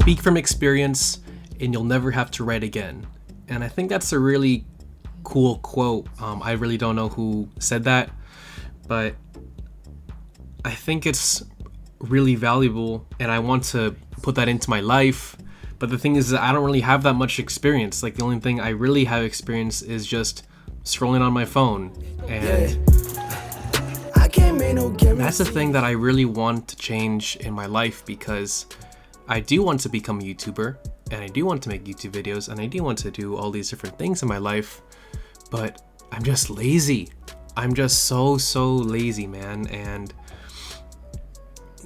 speak from experience and you'll never have to write again. And I think that's a really cool quote. I really don't know who said that, but I think it's really valuable and I want to put that into my life. But the thing is that I don't really have that much experience. Like, the only thing I really have experience is just scrolling on my phone. And that's the thing that I really want to change in my life, because I do want to become a YouTuber and I do want to make YouTube videos and I do want to do all these different things in my life, but I'm just lazy. I'm just so lazy, man. And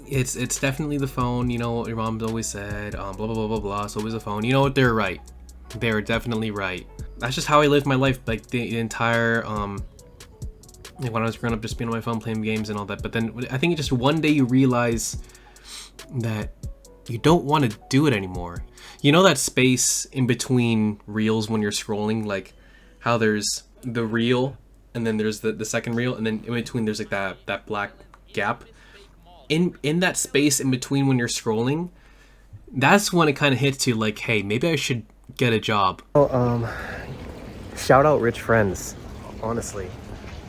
it's definitely the phone. You know what your mom's always said, blah blah blah blah blah, it's always the phone. You know what, they're right. They're definitely right. That's just how I lived my life, like the entire like when I was growing up, just being on my phone playing games and all that. But then I think just one day you realize that you don't want to do it anymore. You know that space in between reels when you're scrolling, like how there's the reel and then there's the second reel, and then in between there's like that black gap. In that space in between when you're scrolling, that's when it kind of hits you like, hey, maybe I should get a job. Shout out rich friends, honestly.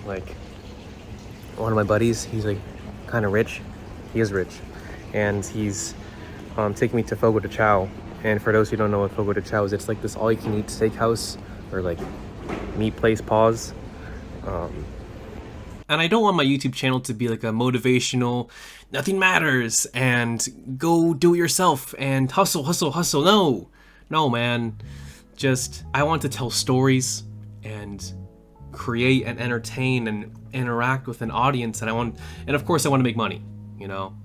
Like, one of my buddies, he's like kind of rich. He is rich, and he's taking me to Fogo de Chao. And for those who don't know what Fogo de Chao is, it's like this all-you-can-eat steakhouse or like meat place pause. And I don't want my YouTube channel to be like a motivational, nothing matters, and go do it yourself, and hustle. No, man. Just, I want to tell stories, and create and entertain and interact with an audience, and of course I want to make money, you know.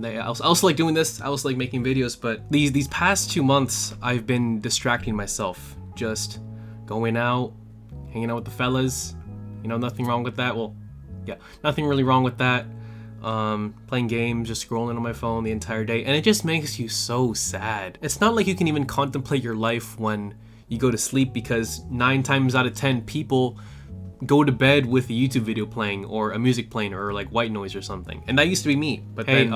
I also like doing this, I also like making videos, but these past 2 months I've been distracting myself, just going out, hanging out with the fellas. You know, nothing wrong with that. Well, yeah, nothing really wrong with that. Playing games, just scrolling on my phone the entire day, and it just makes you so sad. It's not like you can even contemplate your life when you go to sleep, because 9 times out of 10 people go to bed with a YouTube video playing or a music playing or like white noise or something. And that used to be me. But hey,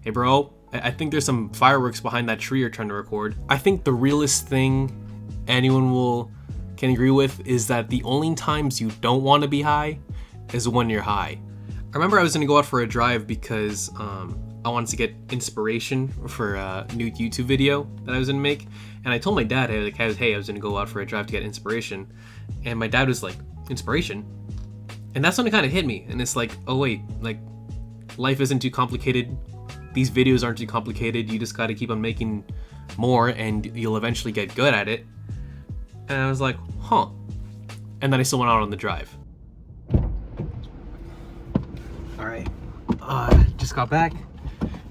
hey bro, I think there's some fireworks behind that tree you're trying to record. I think the realest thing anyone can agree with is that the only times you don't want to be high is when you're high. I remember I was gonna go out for a drive because I wanted to get inspiration for a new YouTube video that I was gonna make, and I told my dad, hey, I was gonna go out for a drive to get inspiration, and my dad was like, inspiration? And that's when it kind of hit me, and it's like, oh wait, like, life isn't too complicated, these videos aren't too complicated, you just gotta keep on making more and you'll eventually get good at it. And I was like, huh. And then I still went out on the drive. Alright, just got back.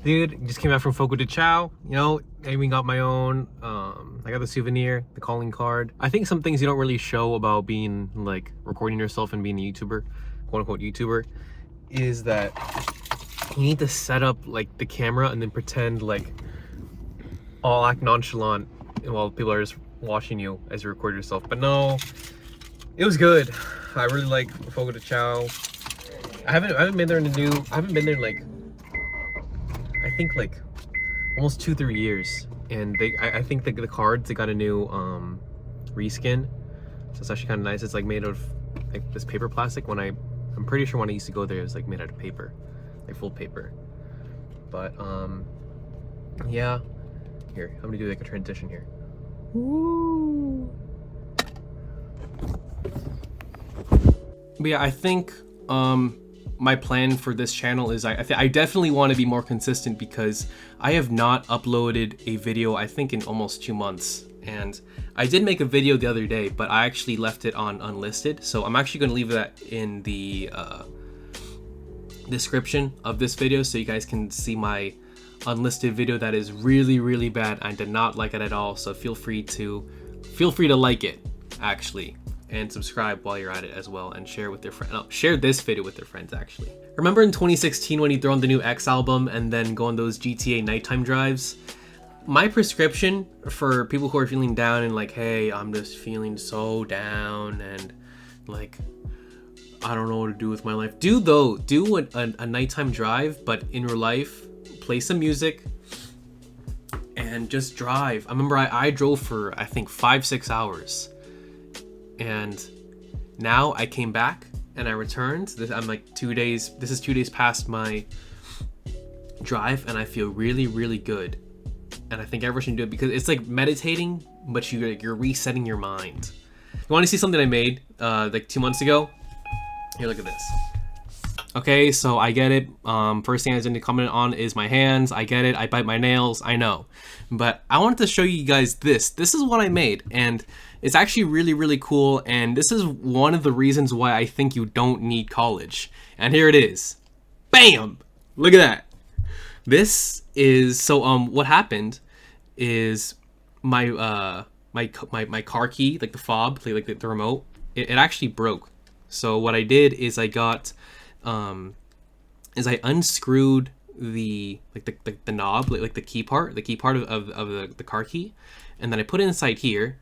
Dude, just came back from Fogo de Chao. You know, I even got my own, I got the souvenir, the calling card. I think some things you don't really show about being, like, recording yourself and being a YouTuber, quote unquote YouTuber, is that you need to set up, like, the camera and then pretend, like, all act nonchalant while people are just watching you as you record yourself. But no, it was good. I really like Fogo de Chao. I haven't been there in like, I think like almost 2-3 years, and I think the cards, they got a new reskin, so it's actually kind of nice. It's like made out of like this paper plastic. I'm pretty sure when I used to go there, it was like made out of paper, like full paper. But yeah, here, I'm gonna do like a transition here. Woo. But yeah, I think my plan for this channel is I definitely want to be more consistent, because I have not uploaded a video, I think, in almost 2 months. And I did make a video the other day, but I actually left it on unlisted, so I'm actually going to leave that in the description of this video so you guys can see my unlisted video that is really bad. I did not like it at all, so feel free to like it, actually, and subscribe while you're at it as well, and share with your friends. Oh, share this video with your friends, actually. Remember in 2016 when you throw on the new X album and then go on those GTA nighttime drives? My prescription for people who are feeling down and like, hey, I'm just feeling so down and like, I don't know what to do with my life. Do a nighttime drive, but in real life, play some music, and just drive. I remember I drove for, I think, 5-6 hours. And now I came back and I returned. I'm like 2 days, this is 2 days past my drive, and I feel really, really good. And I think everyone should do it because it's like meditating, but you're resetting your mind. You want to see something I made like 2 months ago? Here, look at this. Okay, so I get it. First thing I was going to comment on is my hands. I get it. I bite my nails. I know. But I wanted to show you guys this. This is what I made, and it's actually really, really cool. And this is one of the reasons why I think you don't need college. And here it is. Bam! Look at that. This is so. What happened is my my car key, like the fob, like the remote, it actually broke. So what I did is I got. Is I unscrewed the the knob, like the key part of the car key, and then I put it inside here,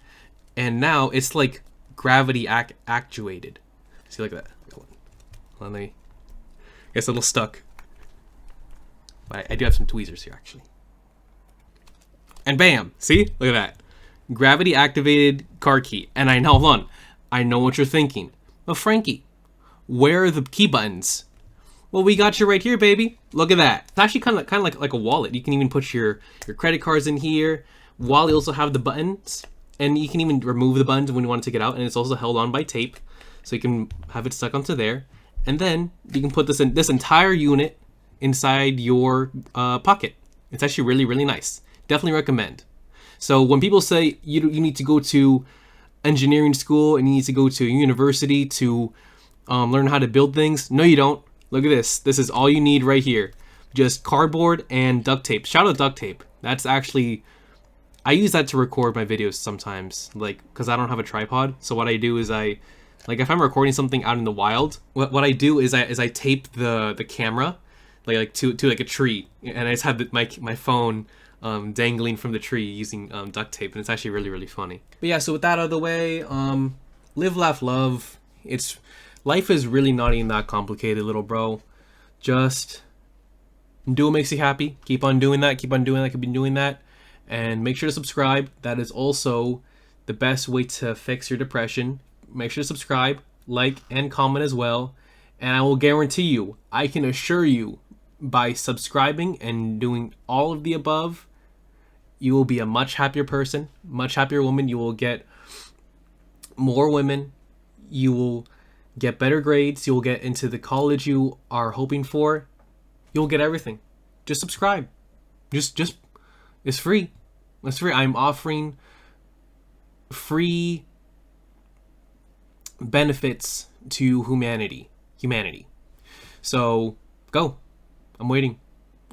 and now it's like gravity actuated. See, like that. Let me. It's a little stuck. But I do have some tweezers here actually. And bam! See, look at that. Gravity activated car key. And I know, hold on. I know what you're thinking. But Frankie, where are the key buttons? Well, we got you right here, baby. Look at that. It's actually kind of like a wallet. You can even put your credit cards in here. While you also have the buttons, and you can even remove the buttons when you want to take it out. And it's also held on by tape, so you can have it stuck onto there. And then you can put this entire unit inside your pocket. It's actually really, really nice. Definitely recommend. So when people say you need to go to engineering school and you need to go to a university to learn how to build things, no, you don't. Look at this. This is all you need right here. Just cardboard and duct tape. Shout out duct tape. That's actually, I use that to record my videos sometimes, like, because I don't have a tripod. So what I do is like if I'm recording something out in the wild, what I do is I tape the camera like to like a tree, and I just have my phone dangling from the tree using duct tape, and it's actually really, really funny. But yeah, so with that out of the way, live, laugh, love. Life is really not even that complicated, little bro. Just do what makes you happy. Keep on doing that. Keep on doing that. Keep on doing that. And make sure to subscribe. That is also the best way to fix your depression. Make sure to subscribe, like, and comment as well. And I will guarantee you, I can assure you, by subscribing and doing all of the above, you will be a much happier person, much happier woman. You will get more women. You will get better grades. You'll get into the college you are hoping for. You'll get everything. Just subscribe. Just it's free. It's free. I'm offering free benefits to humanity. So go. I'm waiting.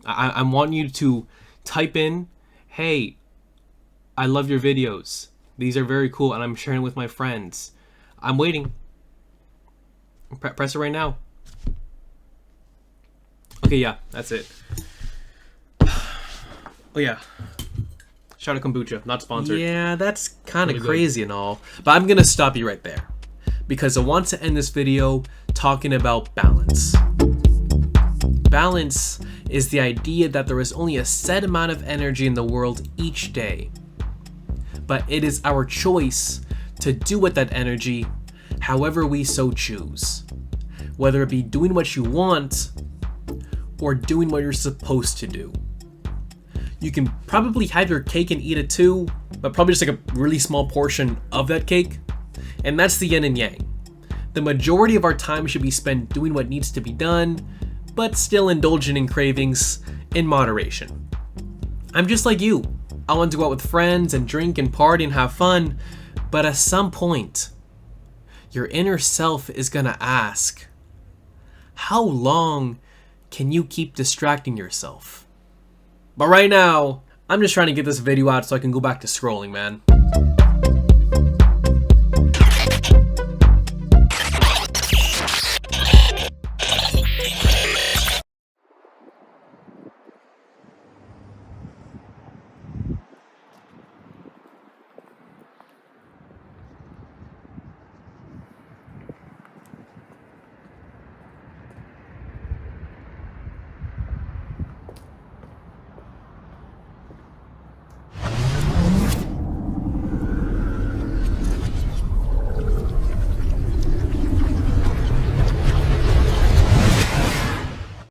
I want you to type in, hey, I love your videos. These are very cool, and I'm sharing with my friends. I'm waiting. Press it right now. Okay, yeah, that's it. Oh yeah. Shout out kombucha, not sponsored. Yeah, that's kind of crazy and all, but I'm gonna stop you right there because I want to end this video talking about balance. Balance is the idea that there is only a set amount of energy in the world each day, but it is our choice to do with that energy however we so choose, whether it be doing what you want or doing what you're supposed to do. You can probably have your cake and eat it too, but probably just like a really small portion of that cake, and that's the yin and yang. The majority of our time should be spent doing what needs to be done, but still indulging in cravings in moderation. I'm just like you. I want to go out with friends and drink and party and have fun, but at some point, your inner self is gonna ask, how long can you keep distracting yourself? But right now, I'm just trying to get this video out so I can go back to scrolling, man.